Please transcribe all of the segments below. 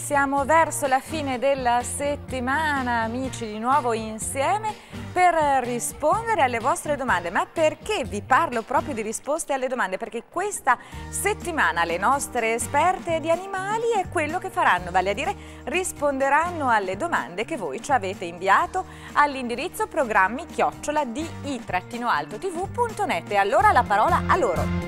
siamo verso la fine della settimana, amici, di nuovo insieme per rispondere alle vostre domande. Ma perché vi parlo proprio di risposte alle domande? Perché questa settimana le nostre esperte di animali è quello che faranno, vale a dire risponderanno alle domande che voi ci avete inviato all'indirizzo programmi@di-tv.net. E allora la parola a loro.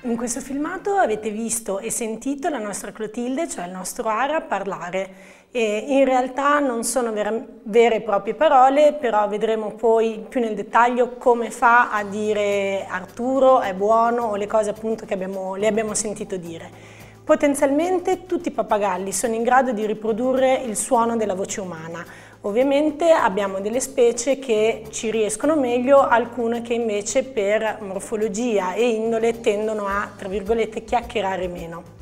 In questo filmato avete visto e sentito la nostra Clotilde, cioè il nostro Ara, parlare. E in realtà non sono vere e proprie parole, però vedremo poi più nel dettaglio come fa a dire Arturo è buono o le cose appunto che le abbiamo sentito dire. Potenzialmente tutti i pappagalli sono in grado di riprodurre il suono della voce umana. Ovviamente abbiamo delle specie che ci riescono meglio, alcune che invece per morfologia e indole tendono a, tra virgolette, chiacchierare meno.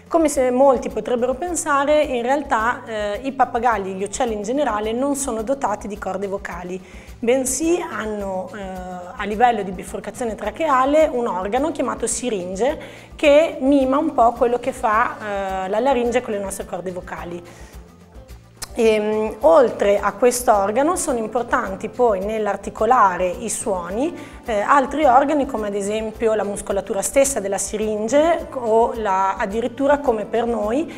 Come se molti potrebbero pensare, in realtà i pappagalli, gli uccelli in generale, non sono dotati di corde vocali, bensì hanno a livello di biforcazione tracheale un organo chiamato siringe che mima un po' quello che fa la laringe con le nostre corde vocali. Oltre a questo organo sono importanti poi nell'articolare i suoni altri organi come ad esempio la muscolatura stessa della siringe o addirittura come per noi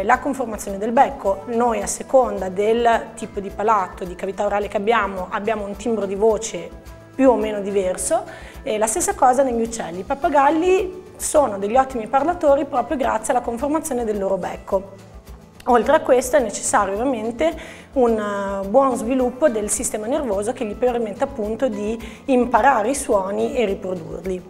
la conformazione del becco. Noi a seconda del tipo di palato, di cavità orale che abbiamo un timbro di voce più o meno diverso. La stessa cosa negli uccelli. I pappagalli sono degli ottimi parlatori proprio grazie alla conformazione del loro becco. Oltre a questo è necessario ovviamente un buon sviluppo del sistema nervoso che gli permette appunto di imparare i suoni e riprodurli.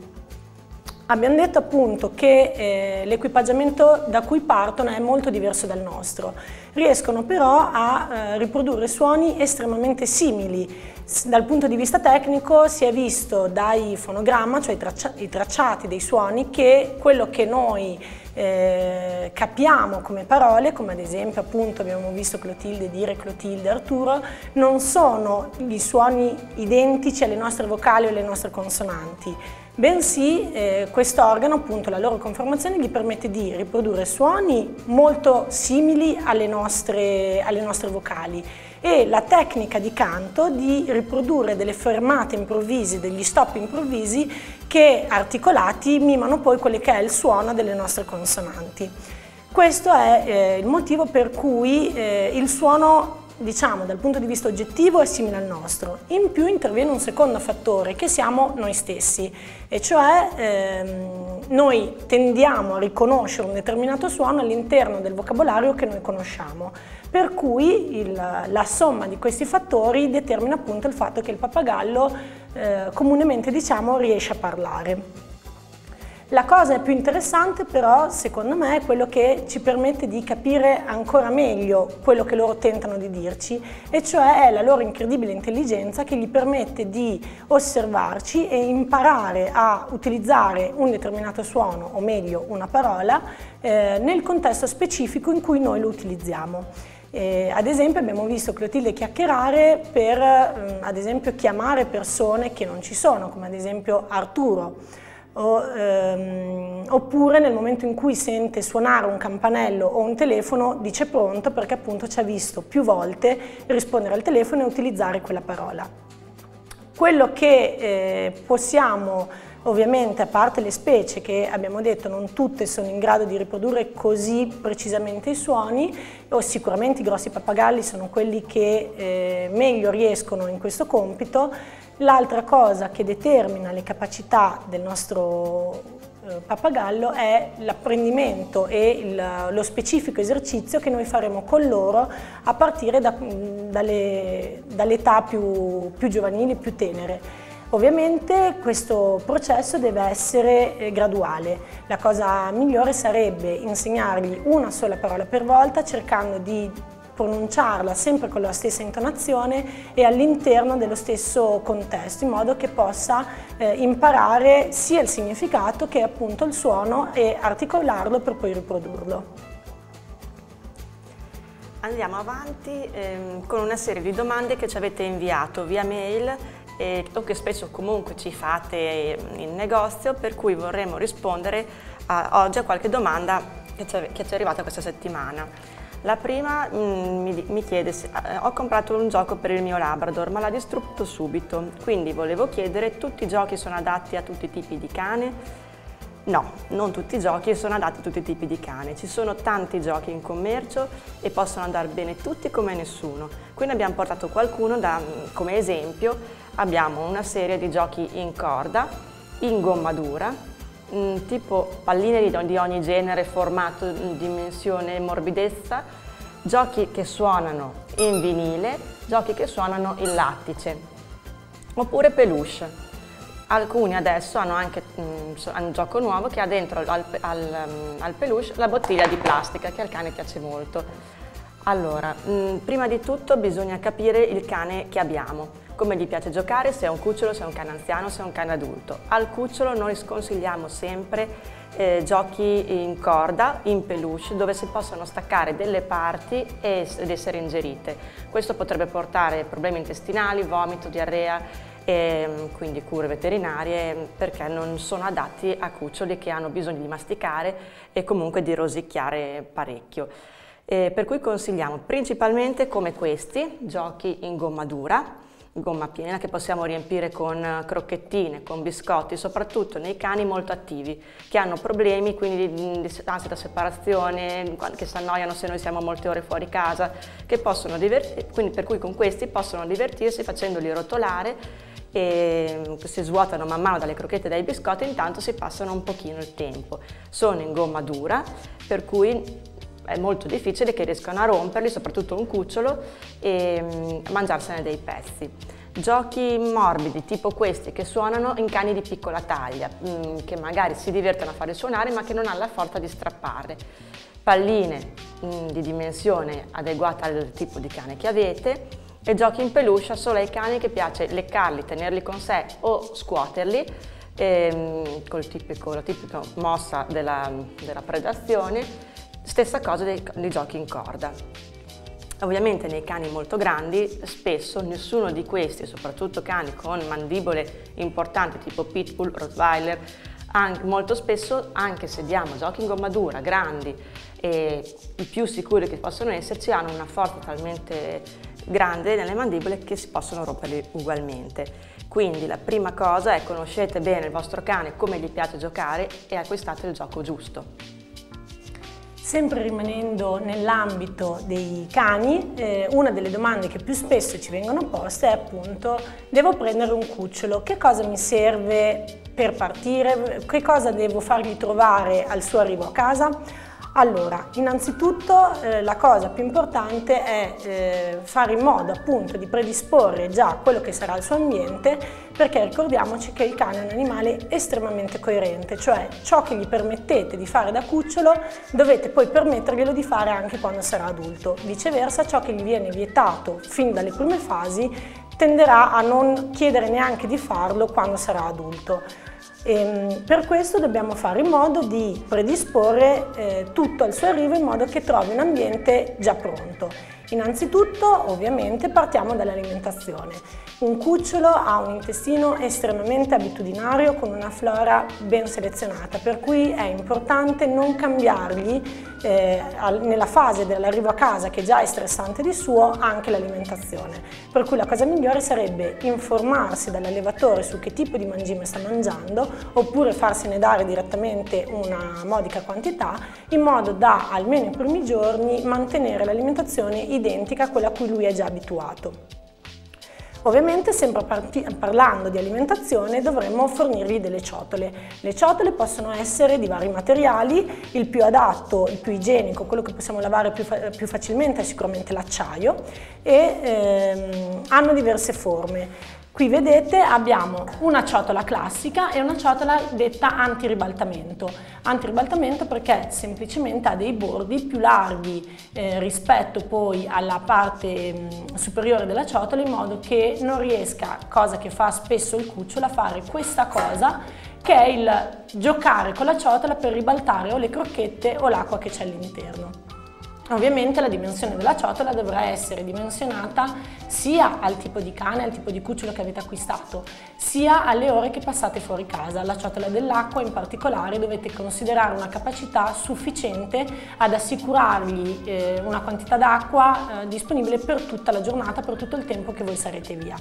Abbiamo detto appunto che l'equipaggiamento da cui partono è molto diverso dal nostro. Riescono però a riprodurre suoni estremamente simili. Dal punto di vista tecnico si è visto dai fonogramma, cioè i tracciati dei suoni, che quello che noi capiamo come parole, come ad esempio appunto abbiamo visto Clotilde dire Clotilde, Arturo, non sono gli suoni identici alle nostre vocali o alle nostre consonanti, bensì questo organo, appunto la loro conformazione, gli permette di riprodurre suoni molto simili alle nostre vocali e la tecnica di canto di riprodurre delle fermate improvvise, degli stop improvvisi che articolati mimano poi quello che è il suono delle nostre consonanti. Questo è il motivo per cui il suono, diciamo, dal punto di vista oggettivo è simile al nostro. In più interviene un secondo fattore che siamo noi stessi, e cioè noi tendiamo a riconoscere un determinato suono all'interno del vocabolario che noi conosciamo, per cui la somma di questi fattori determina appunto il fatto che il pappagallo comunemente diciamo riesce a parlare. La cosa più interessante però, secondo me, è quello che ci permette di capire ancora meglio quello che loro tentano di dirci, e cioè è la loro incredibile intelligenza che gli permette di osservarci e imparare a utilizzare un determinato suono, o meglio una parola, nel contesto specifico in cui noi lo utilizziamo. Ad esempio abbiamo visto Clotilde chiacchierare per ad esempio chiamare persone che non ci sono, come ad esempio Arturo, oppure nel momento in cui sente suonare un campanello o un telefono dice pronto, perché appunto ci ha visto più volte rispondere al telefono e utilizzare quella parola. Quello che possiamo, ovviamente, a parte le specie che abbiamo detto non tutte sono in grado di riprodurre così precisamente i suoni, o sicuramente i grossi pappagalli sono quelli che meglio riescono in questo compito. L'altra cosa che determina le capacità del nostro pappagallo è l'apprendimento e lo specifico esercizio che noi faremo con loro a partire dall'età più giovanili, più tenere. Ovviamente questo processo deve essere graduale. La cosa migliore sarebbe insegnargli una sola parola per volta, cercando di pronunciarla sempre con la stessa intonazione e all'interno dello stesso contesto, in modo che possa imparare sia il significato che appunto il suono e articolarlo per poi riprodurlo. Andiamo avanti con una serie di domande che ci avete inviato via mail o che spesso comunque ci fate in negozio, per cui vorremmo rispondere oggi a qualche domanda che ci è arrivata questa settimana. La prima mi chiede se ho comprato un gioco per il mio Labrador ma l'ha distrutto subito, quindi volevo chiedere: tutti i giochi sono adatti a tutti i tipi di cane? No, non tutti i giochi sono adatti a tutti i tipi di cane, ci sono tanti giochi in commercio e possono andare bene tutti come nessuno. Qui ne abbiamo portato qualcuno come esempio. Abbiamo una serie di giochi in corda, in gomma dura, tipo palline di ogni genere, formato, dimensione e morbidezza, giochi che suonano in vinile, giochi che suonano in lattice, oppure peluche. Alcuni adesso hanno anche un gioco nuovo che ha dentro al peluche la bottiglia di plastica, che al cane piace molto. Allora, prima di tutto bisogna capire il cane che abbiamo, come gli piace giocare, se è un cucciolo, se è un cane anziano, se è un cane adulto. Al cucciolo noi sconsigliamo sempre giochi in corda, in peluche, dove si possono staccare delle parti ed essere ingerite. Questo potrebbe portare problemi intestinali, vomito, diarrea, quindi cure veterinarie, perché non sono adatti a cuccioli che hanno bisogno di masticare e comunque di rosicchiare parecchio. Per cui consigliamo principalmente, come questi, giochi in gomma dura, gomma piena, che possiamo riempire con crocchettine, con biscotti, soprattutto nei cani molto attivi, che hanno problemi quindi di ansia da separazione, che si annoiano se noi siamo molte ore fuori casa, che possono quindi per cui con questi possono divertirsi facendoli rotolare, e si svuotano man mano dalle crocchette e dai biscotti, intanto si passano un pochino il tempo. Sono in gomma dura, per cui è molto difficile che riescano a romperli, soprattutto un cucciolo, e mangiarsene dei pezzi. Giochi morbidi tipo questi che suonano in cani di piccola taglia, che magari si divertono a farli suonare ma che non hanno la forza di strapparle. Palline di dimensione adeguata al tipo di cane che avete, e giochi in peluche solo ai cani che piace leccarli, tenerli con sé o scuoterli, con la tipica mossa della predazione. Stessa cosa dei giochi in corda. Ovviamente nei cani molto grandi spesso nessuno di questi, soprattutto cani con mandibole importanti tipo Pitbull, Rottweiler, molto spesso, anche se diamo giochi in gomma dura grandi e i più sicuri che possono esserci, hanno una forza talmente grande nelle mandibole che si possono romperli ugualmente. Quindi la prima cosa è: conoscete bene il vostro cane, come gli piace giocare, e acquistate il gioco giusto. Sempre rimanendo nell'ambito dei cani, una delle domande che più spesso ci vengono poste è appunto: devo prendere un cucciolo, che cosa mi serve per partire, che cosa devo fargli trovare al suo arrivo a casa? Allora, innanzitutto la cosa più importante è fare in modo appunto di predisporre già quello che sarà il suo ambiente, perché ricordiamoci che il cane è un animale estremamente coerente, cioè ciò che gli permettete di fare da cucciolo dovete poi permetterglielo di fare anche quando sarà adulto. Viceversa, ciò che gli viene vietato fin dalle prime fasi tenderà a non chiedere neanche di farlo quando sarà adulto. Per questo dobbiamo fare in modo di predisporre tutto al suo arrivo in modo che trovi un ambiente già pronto. Innanzitutto, ovviamente, partiamo dall'alimentazione. Un cucciolo ha un intestino estremamente abitudinario con una flora ben selezionata, per cui è importante non cambiargli nella fase dell'arrivo a casa, che già è stressante di suo, anche l'alimentazione. Per cui la cosa migliore sarebbe informarsi dall'allevatore su che tipo di mangime sta mangiando, oppure farsene dare direttamente una modica quantità, in modo da, almeno i primi giorni, mantenere l'alimentazione identica a quella a cui lui è già abituato. Ovviamente, sempre parlando di alimentazione, dovremmo fornirgli delle ciotole. Le ciotole possono essere di vari materiali, il più adatto, il più igienico, quello che possiamo lavare più facilmente è sicuramente l'acciaio, e hanno diverse forme. Qui vedete abbiamo una ciotola classica e una ciotola detta antiribaltamento. Antiribaltamento perché semplicemente ha dei bordi più larghi rispetto poi alla parte superiore della ciotola, in modo che non riesca, cosa che fa spesso il cucciolo, a fare questa cosa che è il giocare con la ciotola per ribaltare o le crocchette o l'acqua che c'è all'interno. Ovviamente la dimensione della ciotola dovrà essere dimensionata sia al tipo di cane, al tipo di cucciolo che avete acquistato, sia alle ore che passate fuori casa. La ciotola dell'acqua in particolare dovete considerare una capacità sufficiente ad assicurargli una quantità d'acqua disponibile per tutta la giornata, per tutto il tempo che voi sarete via.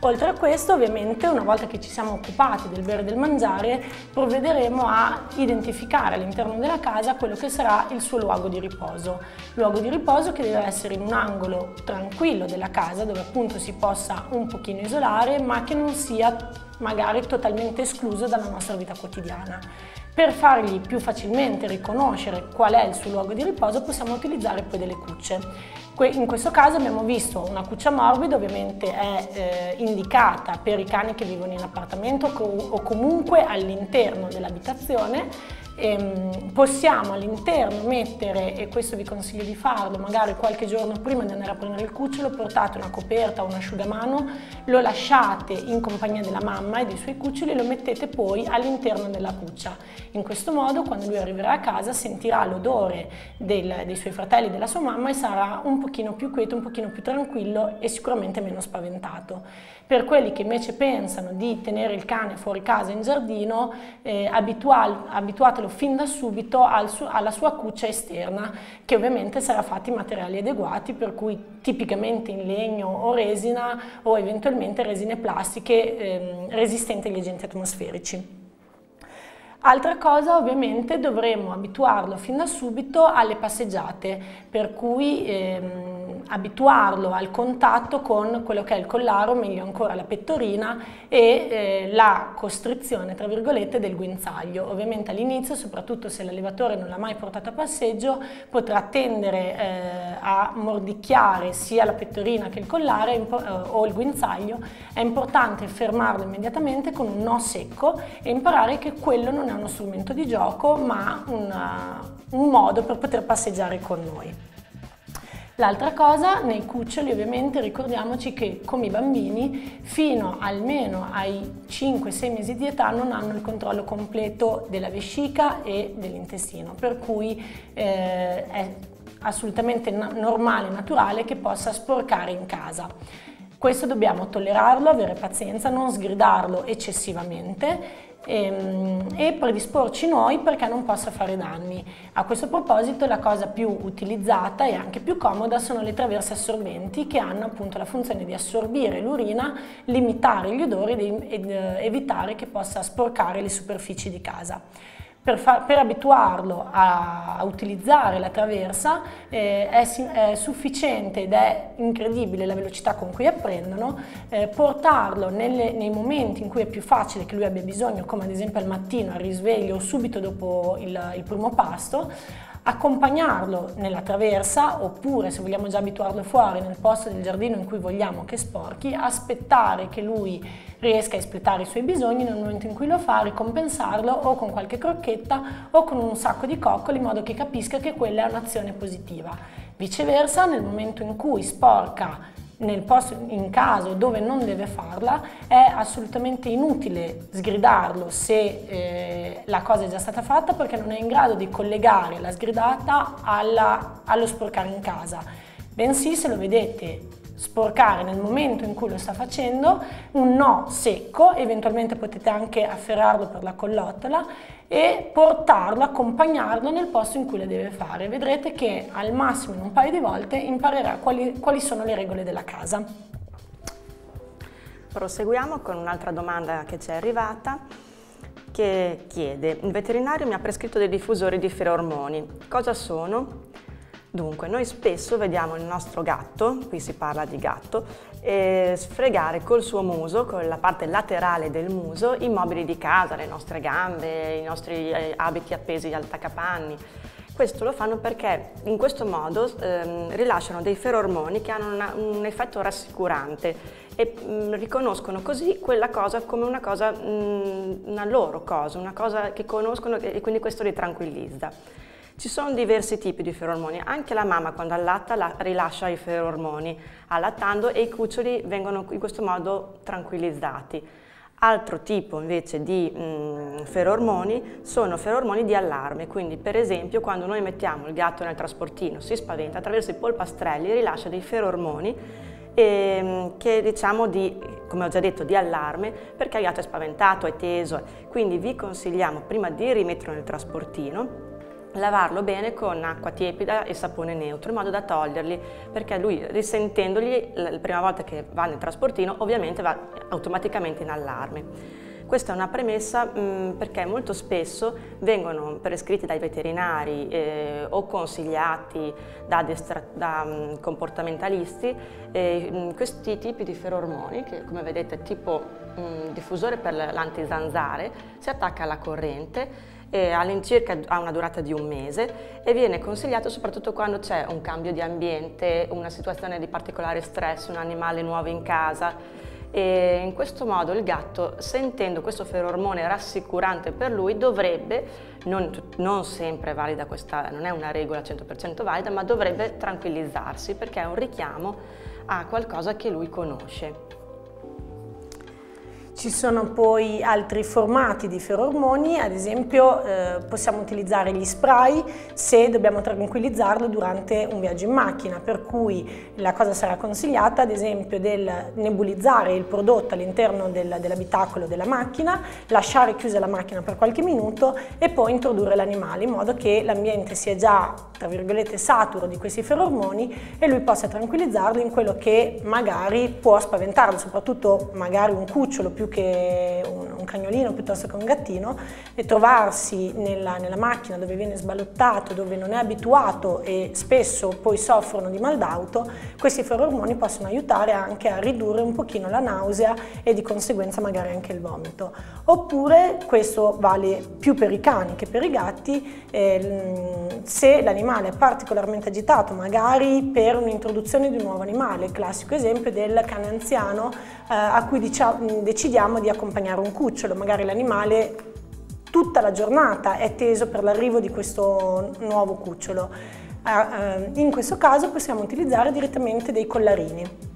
Oltre a questo, ovviamente, una volta che ci siamo occupati del bere e del mangiare, provvederemo a identificare all'interno della casa quello che sarà il suo luogo di riposo. Luogo di riposo che deve essere in un angolo tranquillo della casa, dove appunto si possa un pochino isolare, ma che non sia magari totalmente escluso dalla nostra vita quotidiana. Per fargli più facilmente riconoscere qual è il suo luogo di riposo, possiamo utilizzare poi delle cucce. In questo caso abbiamo visto una cuccia morbida, ovviamente è indicata per i cani che vivono in appartamento o comunque all'interno dell'abitazione. Possiamo all'interno mettere, e questo vi consiglio di farlo, magari qualche giorno prima di andare a prendere il cucciolo, portate una coperta o un asciugamano, lo lasciate in compagnia della mamma e dei suoi cuccioli e lo mettete poi all'interno della cuccia. In questo modo, quando lui arriverà a casa, sentirà l'odore dei suoi fratelli e della sua mamma e sarà un pochino più quieto, un pochino più tranquillo e sicuramente meno spaventato. Per quelli che invece pensano di tenere il cane fuori casa in giardino, abituatelo fin da subito alla sua cuccia esterna, che ovviamente sarà fatta in materiali adeguati, per cui tipicamente in legno o resina, o eventualmente resine plastiche resistenti agli agenti atmosferici. Altra cosa, ovviamente, dovremmo abituarlo fin da subito alle passeggiate, per cui abituarlo al contatto con quello che è il collare, o meglio ancora la pettorina, e la costrizione, tra virgolette, del guinzaglio. Ovviamente all'inizio, soprattutto se l'allevatore non l'ha mai portato a passeggio, potrà tendere a mordicchiare sia la pettorina che il collare o il guinzaglio. È importante fermarlo immediatamente con un no secco e imparare che quello non è uno strumento di gioco, ma un modo per poter passeggiare con noi. L'altra cosa, nei cuccioli ovviamente ricordiamoci che, come i bambini, fino almeno ai 5-6 mesi di età non hanno il controllo completo della vescica e dell'intestino, per cui è assolutamente normale e naturale che possa sporcare in casa. Questo dobbiamo tollerarlo, avere pazienza, non sgridarlo eccessivamente e predisporci noi perché non possa fare danni. A questo proposito la cosa più utilizzata e anche più comoda sono le traverse assorbenti, che hanno appunto la funzione di assorbire l'urina, limitare gli odori ed evitare che possa sporcare le superfici di casa. Per abituarlo a utilizzare la traversa è sufficiente, ed è incredibile la velocità con cui apprendono, portarlo nei momenti in cui è più facile che lui abbia bisogno, come ad esempio al mattino, al risveglio o subito dopo il primo pasto, accompagnarlo nella traversa, oppure se vogliamo già abituarlo fuori nel posto del giardino in cui vogliamo che sporchi, aspettare che lui riesca a espletare i suoi bisogni. Nel momento in cui lo fa, ricompensarlo o con qualche crocchetta o con un sacco di coccoli, in modo che capisca che quella è un'azione positiva. Viceversa, nel momento in cui sporca in caso dove non deve farla, è assolutamente inutile sgridarlo se la cosa è già stata fatta, perché non è in grado di collegare la sgridata allo sporcare in casa. Bensì, se lo vedete sporcare nel momento in cui lo sta facendo, un no secco, eventualmente potete anche afferrarlo per la collottola e portarlo, accompagnarlo nel posto in cui lo deve fare. Vedrete che al massimo in un paio di volte imparerà quali sono le regole della casa. Proseguiamo con un'altra domanda che ci è arrivata, che chiede: il veterinario mi ha prescritto dei diffusori di ferormoni, cosa sono? Dunque, noi spesso vediamo il nostro gatto, qui si parla di gatto, sfregare col suo muso, con la parte laterale del muso, i mobili di casa, le nostre gambe, i nostri abiti appesi al attaccapanni. Questo lo fanno perché in questo modo rilasciano dei ferormoni che hanno un effetto rassicurante e riconoscono così quella cosa come una cosa, una loro cosa, una cosa che conoscono, e quindi questo li tranquillizza. Ci sono diversi tipi di ferormoni, anche la mamma quando allatta rilascia i ferormoni allattando e i cuccioli vengono in questo modo tranquillizzati. Altro tipo invece di ferormoni sono ferormoni di allarme, quindi per esempio quando noi mettiamo il gatto nel trasportino, si spaventa, attraverso i polpastrelli rilascia dei ferormoni che diciamo come ho già detto, di allarme, perché il gatto è spaventato, è teso, quindi vi consigliamo prima di rimetterlo nel trasportino lavarlo bene con acqua tiepida e sapone neutro in modo da toglierli, perché lui risentendoli la prima volta che va nel trasportino ovviamente va automaticamente in allarme. Questa è una premessa perché molto spesso vengono prescritti dai veterinari o consigliati da comportamentalisti questi tipi di ferormoni che, come vedete, tipo diffusore per l'antizanzare, si attacca alla corrente, all'incirca ha una durata di 1 mese e viene consigliato soprattutto quando c'è un cambio di ambiente, una situazione di particolare stress, un animale nuovo in casa, e in questo modo il gatto, sentendo questo ferormone rassicurante per lui, dovrebbe, non sempre valida questa, non è una regola 100% valida, ma dovrebbe tranquillizzarsi perché è un richiamo a qualcosa che lui conosce. Ci sono poi altri formati di ferormoni, ad esempio possiamo utilizzare gli spray se dobbiamo tranquillizzarlo durante un viaggio in macchina, per cui la cosa sarà consigliata ad esempio del nebulizzare il prodotto all'interno dell'abitacolo della macchina, lasciare chiusa la macchina per qualche minuto e poi introdurre l'animale in modo che l'ambiente sia già, tra virgolette, saturo di questi ferormoni e lui possa tranquillizzarlo in quello che magari può spaventarlo, soprattutto magari un cucciolo più che un cagnolino piuttosto che un gattino, e trovarsi nella macchina dove viene sballottato, dove non è abituato e spesso poi soffrono di mal d'auto. Questi ferormoni possono aiutare anche a ridurre un pochino la nausea e di conseguenza magari anche il vomito. Oppure, questo vale più per i cani che per i gatti, se l'animale è particolarmente agitato, magari per un'introduzione di un nuovo animale, il classico esempio del cane anziano a cui decidiamo di accompagnare un cucciolo, magari l'animale tutta la giornata è teso per l'arrivo di questo nuovo cucciolo. In questo caso possiamo utilizzare direttamente dei collarini.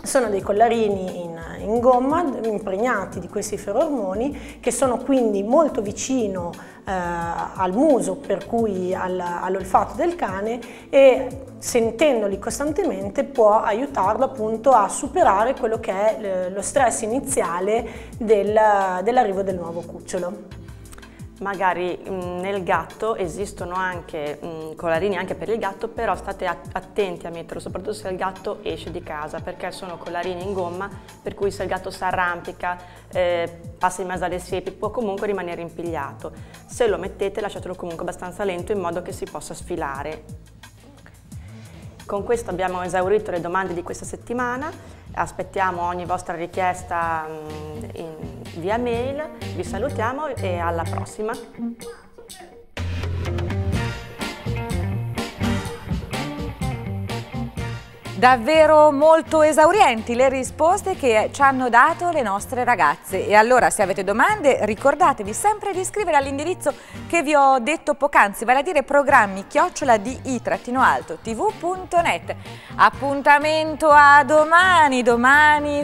Sono dei collarini in gomma impregnati di questi ferormoni che sono quindi molto vicino al muso, per cui all'olfatto del cane, e sentendoli costantemente può aiutarlo appunto a superare quello che è lo stress iniziale dell'arrivo del nuovo cucciolo. Magari nel gatto esistono anche collarini anche per il gatto, però state attenti a metterlo, soprattutto se il gatto esce di casa, perché sono collarini in gomma, per cui se il gatto si arrampica, passa in mezzo alle siepi, può comunque rimanere impigliato. Se lo mettete lasciatelo comunque abbastanza lento in modo che si possa sfilare. Con questo abbiamo esaurito le domande di questa settimana. Aspettiamo ogni vostra richiesta via mail, vi salutiamo e alla prossima! Davvero molto esaurienti le risposte che ci hanno dato le nostre ragazze. E allora, se avete domande, ricordatevi sempre di scrivere all'indirizzo che vi ho detto poc'anzi, vale a dire programmi@di-tv.net. Appuntamento a domani,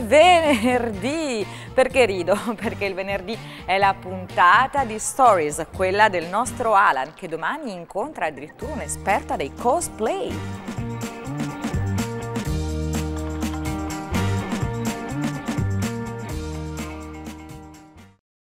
venerdì. Perché rido? Perché il venerdì è la puntata di Stories, quella del nostro Alan, che domani incontra addirittura un'esperta dei cosplay.